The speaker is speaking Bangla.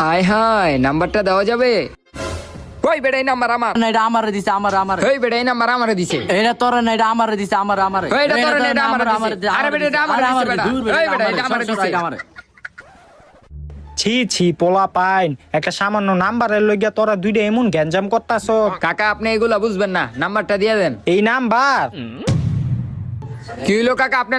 হাই হাই, নাম্বারটা দেওয়া যাবে? কই বেড়াই নাম্বার আমার? না এটা আমারে দিছে, আমারে। কই বেড়াই নাম্বার আমারে দিছে? এটা তোর না, এটা আমারে দিছে, আমারে। কই এটা তোর না, এটা আমারে দিছে? আরে বেটা এটা আমারে দিছে বেটা। কই বেটা এটা আমারে দিছে? ছি ছি পোলা পাইন, একটা সামান্য নাম্বারের লইগা তোরা দুইটা এমন গ্যাঞ্জাম করতাছ। কাকা আপনি এগুলা বুঝবেন না, নাম্বারটা দিয়ে দেন। এই নাম্বার কি হলো কাকা, আপনি